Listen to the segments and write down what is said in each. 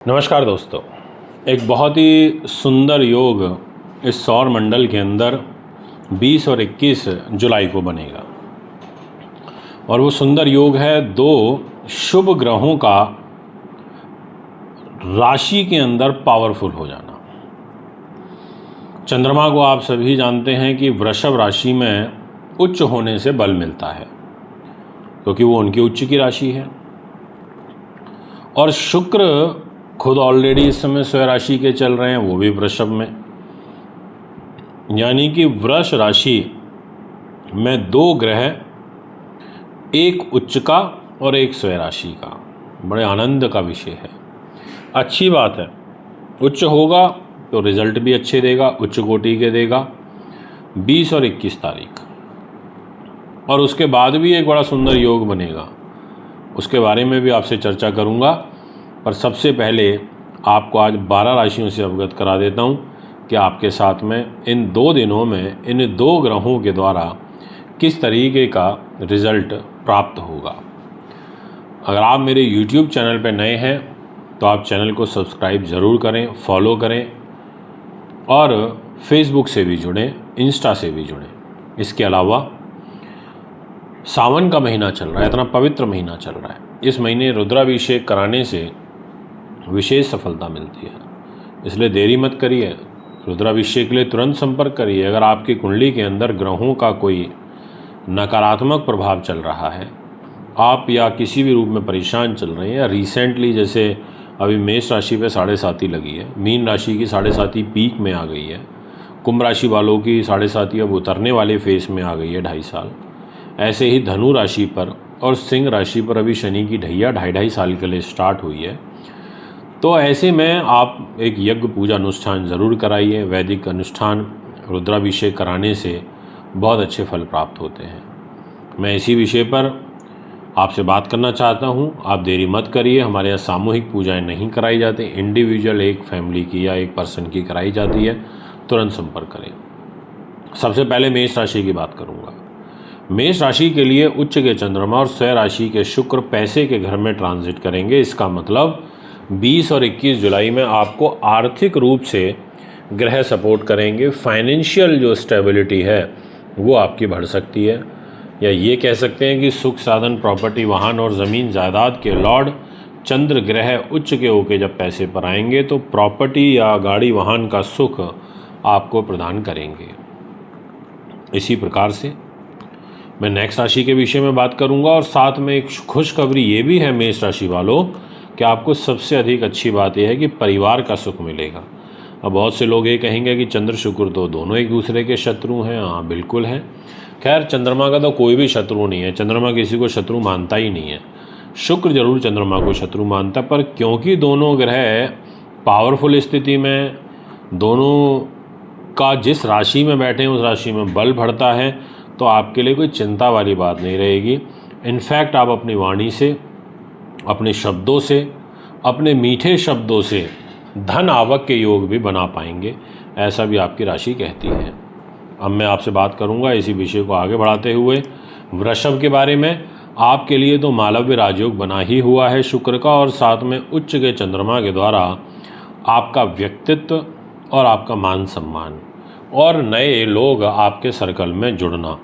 नमस्कार दोस्तों। एक बहुत ही सुंदर योग इस सौर मंडल के अंदर 20 और 21 जुलाई को बनेगा और वो सुंदर योग है दो शुभ ग्रहों का राशि के अंदर पावरफुल हो जाना। चंद्रमा को आप सभी जानते हैं कि वृषभ राशि में उच्च होने से बल मिलता है क्योंकि वो उनकी उच्च की राशि है, और शुक्र खुद ऑलरेडी इस समय स्वयं राशि के चल रहे हैं, वो भी वृषभ में, यानी कि वृष राशि में दो ग्रह, एक उच्च का और एक स्वयं राशि का। बड़े आनंद का विषय है, अच्छी बात है। उच्च होगा तो रिजल्ट भी अच्छे देगा, उच्च कोटि के देगा 20 और 21 तारीख। और उसके बाद भी एक बड़ा सुंदर योग बनेगा, उसके बारे में भी आपसे चर्चा करूंगा। पर सबसे पहले आपको आज 12 राशियों से अवगत करा देता हूं कि आपके साथ में इन 2 दिनों में इन 2 ग्रहों के द्वारा किस तरीके का रिज़ल्ट प्राप्त होगा। अगर आप मेरे YouTube चैनल पर नए हैं तो आप चैनल को सब्सक्राइब ज़रूर करें, फॉलो करें, और फेसबुक से भी जुड़ें, इंस्टा से भी जुड़ें। इसके अलावा सावन का महीना चल रहा है, इतना पवित्र महीना चल रहा है। इस महीने रुद्राभिषेक कराने से विशेष सफलता मिलती है, इसलिए देरी मत करिए। रुद्राभिषेक के लिए तुरंत संपर्क करिए। अगर आपकी कुंडली के अंदर ग्रहों का कोई नकारात्मक प्रभाव चल रहा है, आप या किसी भी रूप में परेशान चल रहे हैं, या रिसेंटली जैसे अभी मेष राशि पे 7.5 लगी है, मीन राशि की 7.5 पीक में आ गई है, कुंभ राशि वालों की 7.5 अब उतरने वाले फेस में आ गई है 2.5 साल, ऐसे ही धनु राशि पर और सिंह राशि पर अभी शनि की ढैया 2.5 साल के लिए स्टार्ट हुई है। तो ऐसे में आप एक यज्ञ पूजा अनुष्ठान ज़रूर कराइए। वैदिक अनुष्ठान रुद्राभिषेक कराने से बहुत अच्छे फल प्राप्त होते हैं। मैं इसी विषय पर आपसे बात करना चाहता हूं, आप देरी मत करिए। हमारे यहाँ सामूहिक पूजाएं नहीं कराई जाती, इंडिविजुअल एक फैमिली की या एक पर्सन की कराई जाती है। तुरंत संपर्क करें। सबसे पहले मेष राशि की बात करूँगा। मेष राशि के लिए उच्च के चंद्रमा और स्वयं राशि के शुक्र पैसे के घर में ट्रांजिट करेंगे। इसका मतलब 20 और 21 जुलाई में आपको आर्थिक रूप से ग्रह सपोर्ट करेंगे। फाइनेंशियल जो स्टेबिलिटी है वो आपकी बढ़ सकती है, या ये कह सकते हैं कि सुख साधन, प्रॉपर्टी, वाहन और ज़मीन जायदाद के लॉर्ड चंद्र ग्रह उच्च के होके जब पैसे पर आएंगे तो प्रॉपर्टी या गाड़ी वाहन का सुख आपको प्रदान करेंगे। इसी प्रकार से मैं नेक्स्ट राशि के विषय में बात करूंगा, और साथ में एक खुशखबरी ये भी है मेष राशि वालों कि आपको सबसे अधिक अच्छी बात यह है कि परिवार का सुख मिलेगा। अब बहुत से लोग ये कहेंगे कि चंद्र शुक्र तो दोनों एक दूसरे के शत्रु हैं। हाँ, बिल्कुल है। खैर, चंद्रमा का तो कोई भी शत्रु नहीं है, चंद्रमा किसी को शत्रु मानता ही नहीं है। शुक्र जरूर चंद्रमा को शत्रु मानता, पर क्योंकि दोनों ग्रह पावरफुल स्थिति में, दोनों का जिस राशि में बैठे हैं उस राशि में बल बढ़ता है, तो आपके लिए कोई चिंता वाली बात नहीं रहेगी। इनफैक्ट आप अपनी वाणी से, अपने शब्दों से, अपने मीठे शब्दों से धन आवक के योग भी बना पाएंगे, ऐसा भी आपकी राशि कहती है। अब मैं आपसे बात करूंगा इसी विषय को आगे बढ़ाते हुए वृषभ के बारे में। आपके लिए तो मालव्य राजयोग बना ही हुआ है शुक्र का, और साथ में उच्च के चंद्रमा के द्वारा आपका व्यक्तित्व और आपका मान सम्मान और नए लोग आपके सर्कल में जुड़ना,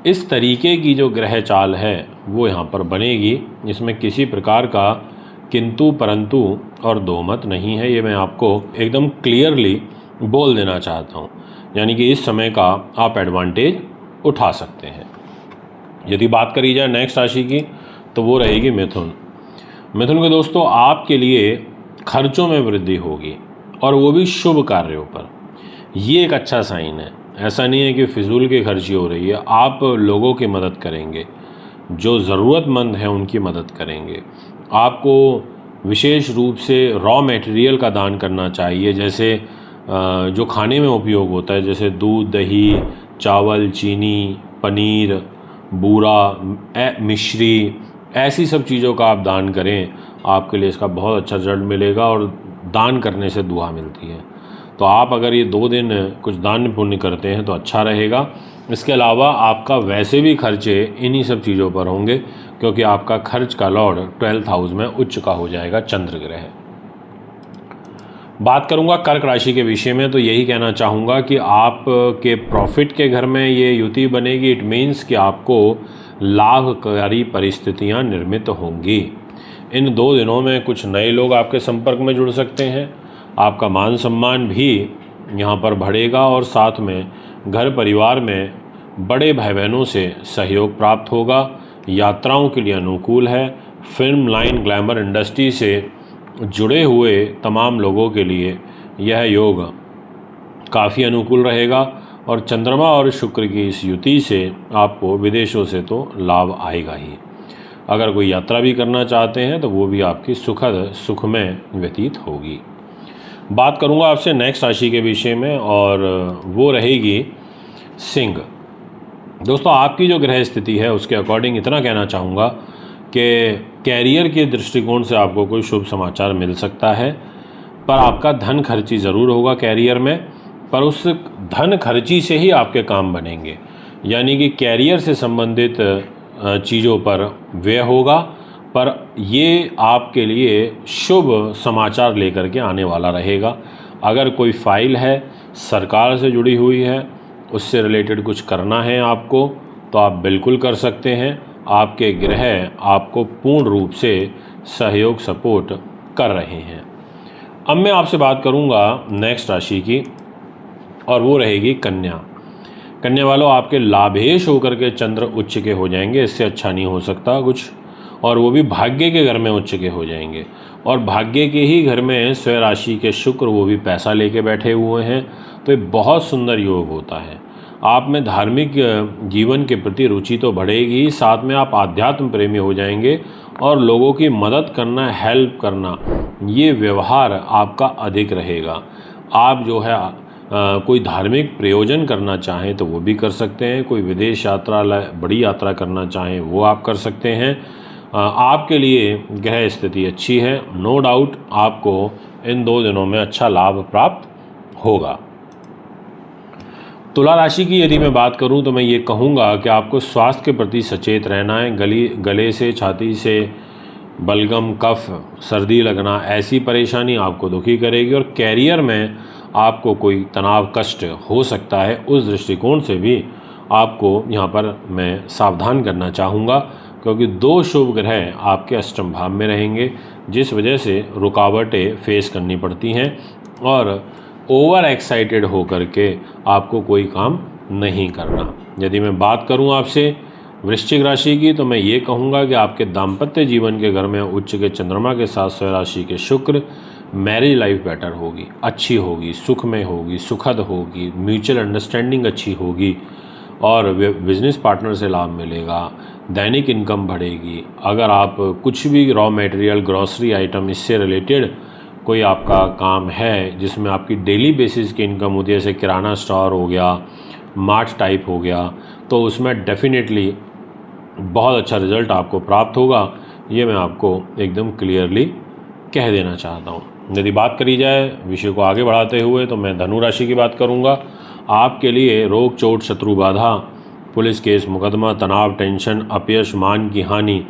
इस तरीके की जो ग्रह चाल है वो यहाँ पर बनेगी। इसमें किसी प्रकार का किंतु परंतु और दो मत नहीं है, ये मैं आपको एकदम क्लियरली बोल देना चाहता हूँ। यानी कि इस समय का आप एडवांटेज उठा सकते हैं। यदि बात करी जाए नेक्स्ट राशि की तो वो रहेगी मिथुन। मिथुन के दोस्तों, आपके लिए खर्चों में वृद्धि होगी, और वो भी शुभ कार्यों पर। ये एक अच्छा साइन है। ऐसा नहीं है कि फिजूल की खर्ची हो रही है। आप लोगों की मदद करेंगे, जो ज़रूरतमंद हैं उनकी मदद करेंगे। आपको विशेष रूप से रॉ मटेरियल का दान करना चाहिए, जैसे जो खाने में उपयोग होता है, जैसे दूध, दही, चावल, चीनी, पनीर, बूरा, मिश्री, ऐसी सब चीज़ों का आप दान करें। आपके लिए इसका बहुत अच्छा रिजल्ट मिलेगा, और दान करने से दुआ मिलती है। तो आप अगर ये 2 दिन कुछ दान पुण्य करते हैं तो अच्छा रहेगा। इसके अलावा आपका वैसे भी खर्चे इन्हीं सब चीज़ों पर होंगे, क्योंकि आपका खर्च का लॉर्ड 12th हाउस में उच्च का हो जाएगा चंद्र ग्रह। बात करूंगा कर्क राशि के विषय में, तो यही कहना चाहूँगा कि आप के प्रॉफिट के घर में ये युति बनेगी। इट मीन्स कि आपको लाभकारी परिस्थितियां निर्मित होंगी। इन 2 दिनों में कुछ नए लोग आपके संपर्क में जुड़ सकते हैं। आपका मान सम्मान भी यहाँ पर बढ़ेगा और साथ में घर परिवार में बड़े भाई बहनों से सहयोग प्राप्त होगा। यात्राओं के लिए अनुकूल है। फिल्म लाइन, ग्लैमर इंडस्ट्री से जुड़े हुए तमाम लोगों के लिए यह योग काफ़ी अनुकूल रहेगा और चंद्रमा और शुक्र की इस युति से आपको विदेशों से तो लाभ आएगा ही। अगर कोई यात्रा भी करना चाहते हैं तो वो भी आपकी सुखद सुखमय व्यतीत होगी। बात करूंगा आपसे नेक्स्ट राशि के विषय में और वो रहेगी सिंह। दोस्तों, आपकी जो ग्रह स्थिति है उसके अकॉर्डिंग इतना कहना चाहूँगा कि कैरियर के दृष्टिकोण से आपको कोई शुभ समाचार मिल सकता है, पर आपका धन खर्ची ज़रूर होगा कैरियर में, पर उस धन खर्ची से ही आपके काम बनेंगे। यानी कि कैरियर से संबंधित चीज़ों पर व्यय होगा, पर ये आपके लिए शुभ समाचार लेकर के आने वाला रहेगा। अगर कोई फाइल है सरकार से जुड़ी हुई है, उससे रिलेटेड कुछ करना है आपको, तो आप बिल्कुल कर सकते हैं। आपके ग्रह आपको पूर्ण रूप से सहयोग सपोर्ट कर रहे हैं। अब मैं आपसे बात करूंगा नेक्स्ट राशि की और वो रहेगी कन्या। कन्या वालों, आपके लाभेश होकर के चंद्र उच्च के हो जाएंगे, इससे अच्छा नहीं हो सकता कुछ, और वो भी भाग्य के घर में उच्च के हो जाएंगे। और भाग्य के ही घर में स्वयं राशि के शुक्र, वो भी पैसा लेके बैठे हुए हैं, तो ये बहुत सुंदर योग होता है। आप में धार्मिक जीवन के प्रति रुचि तो बढ़ेगी, साथ में आप आध्यात्म प्रेमी हो जाएंगे और लोगों की मदद करना, हेल्प करना, ये व्यवहार आपका अधिक रहेगा। आप जो है कोई धार्मिक प्रयोजन करना चाहें तो वो भी कर सकते हैं। कोई विदेश यात्रा, बड़ी यात्रा करना चाहें वो आप कर सकते हैं। आपके लिए ग्रह स्थिति अच्छी है। नो डाउट आपको इन 2 दिनों में अच्छा लाभ प्राप्त होगा। तुला राशि की यदि मैं बात करूं तो मैं ये कहूँगा कि आपको स्वास्थ्य के प्रति सचेत रहना है। गले से, छाती से बलगम, कफ, सर्दी लगना, ऐसी परेशानी आपको दुखी करेगी और कैरियर में आपको कोई तनाव, कष्ट हो सकता है। उस दृष्टिकोण से भी आपको यहाँ पर मैं सावधान करना चाहूँगा, क्योंकि 2 शुभ ग्रह आपके अष्टम भाव में रहेंगे, जिस वजह से रुकावटें फेस करनी पड़ती हैं और ओवर एक्साइटेड होकर के आपको कोई काम नहीं करना। यदि मैं बात करूं आपसे वृश्चिक राशि की, तो मैं ये कहूँगा कि आपके दाम्पत्य जीवन के घर में उच्च के चंद्रमा के साथ स्वयं राशि के शुक्र, मैरिज लाइफ बेटर होगी, अच्छी होगी, सुखमय होगी, सुखद होगी, म्यूचुअल अंडरस्टैंडिंग अच्छी होगी और बिजनेस पार्टनर से लाभ मिलेगा, दैनिक इनकम बढ़ेगी। अगर आप कुछ भी रॉ मटेरियल, ग्रॉसरी आइटम, इससे रिलेटेड कोई आपका काम है जिसमें आपकी डेली बेसिस की इनकम होती है, जैसे किराना स्टोर हो गया, मार्ट टाइप हो गया, तो उसमें डेफिनेटली बहुत अच्छा रिजल्ट आपको प्राप्त होगा। ये मैं आपको एकदम क्लियरली कह देना चाहता हूँ। यदि बात करी जाए विषय को आगे बढ़ाते हुए, तो मैं धनु राशि की बात करूँगा। आपके लिए रोग, चोट, शत्रु बाधा, पुलिस केस, मुकदमा, तनाव, टेंशन, अपयश, मान की हानि,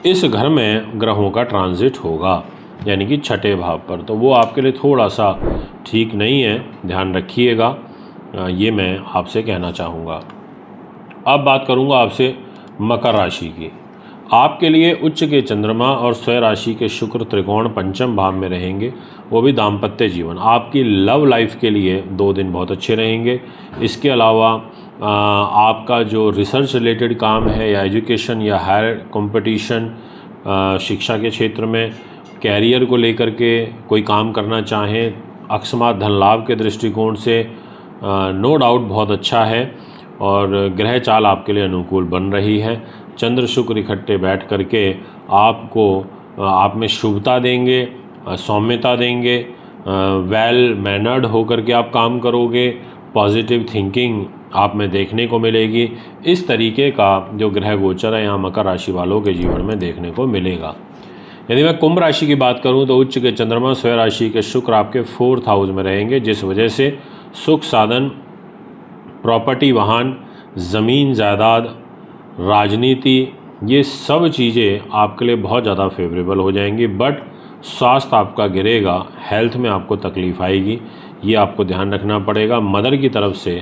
इस घर में ग्रहों का ट्रांजिट होगा, यानी कि 6ठे भाव पर, तो वो आपके लिए थोड़ा सा ठीक नहीं है, ध्यान रखिएगा। ये मैं आपसे कहना चाहूँगा। अब बात करूँगा आपसे मकर राशि की। आपके लिए उच्च के चंद्रमा और स्वयं राशि के शुक्र त्रिकोण पंचम भाव में रहेंगे, वो भी दाम्पत्य जीवन। आपकी लव लाइफ के लिए 2 दिन बहुत अच्छे रहेंगे। इसके अलावा आपका जो रिसर्च रिलेटेड काम है या एजुकेशन या हायर कंपटीशन, शिक्षा के क्षेत्र में, कैरियर को लेकर के कोई काम करना चाहें, अकस्मात धन लाभ के दृष्टिकोण से नो डाउट बहुत अच्छा है और ग्रह चाल आपके लिए अनुकूल बन रही है। चंद्र शुक्र इकट्ठे बैठ करके आपको आप में शुभता देंगे, सौम्यता देंगे, वेल मैनर्ड होकर के आप काम करोगे, पॉजिटिव थिंकिंग आप में देखने को मिलेगी। इस तरीके का जो ग्रह गोचर है यहाँ मकर राशि वालों के जीवन में देखने को मिलेगा। यदि मैं कुंभ राशि की बात करूं तो उच्च के चंद्रमा स्वयं राशि के शुक्र आपके 4th हाउस में रहेंगे, जिस वजह से सुख साधन, प्रॉपर्टी, वाहन, ज़मीन जायदाद, राजनीति, ये सब चीज़ें आपके लिए बहुत ज़्यादा फेवरेबल हो जाएंगी। बट स्वास्थ्य आपका गिरेगा, हेल्थ में आपको तकलीफ आएगी, ये आपको ध्यान रखना पड़ेगा। मदर की तरफ से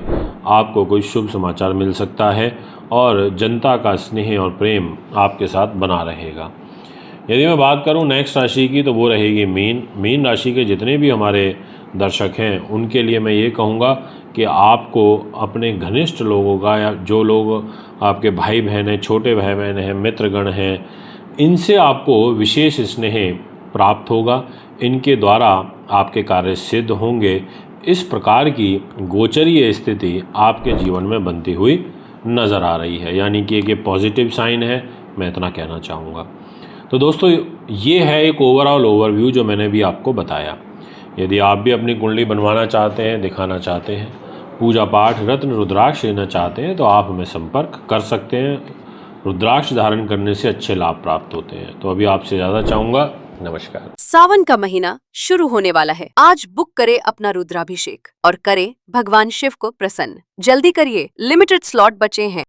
आपको कोई शुभ समाचार मिल सकता है और जनता का स्नेह और प्रेम आपके साथ बना रहेगा। यदि मैं बात करूं नेक्स्ट राशि की तो वो रहेगी मीन। मीन राशि के जितने भी हमारे दर्शक हैं उनके लिए मैं ये कहूँगा कि आपको अपने घनिष्ठ लोगों का या जो लोग आपके भाई बहन हैं, छोटे भाई बहन हैं, मित्रगण हैं, इनसे आपको विशेष स्नेह प्राप्त होगा। इनके द्वारा आपके कार्य सिद्ध होंगे। इस प्रकार की गोचरीय स्थिति आपके जीवन में बनती हुई नज़र आ रही है, यानी कि एक पॉजिटिव साइन है, मैं इतना कहना चाहूँगा। तो दोस्तों ये है एक ओवरऑल ओवरव्यू जो मैंने भी आपको बताया। यदि आप भी अपनी कुंडली बनवाना चाहते हैं, दिखाना चाहते हैं, पूजा पाठ रत्न रुद्राक्ष लेना चाहते हैं तो आप हमें संपर्क कर सकते हैं। रुद्राक्ष धारण करने से अच्छे लाभ प्राप्त होते हैं। तो अभी आपसे ज़्यादा चाहूँगा, नमस्कार। सावन का महीना शुरू होने वाला है। आज बुक करें अपना रुद्राभिषेक और करें भगवान शिव को प्रसन्न। जल्दी करिए, लिमिटेड स्लॉट बचे हैं।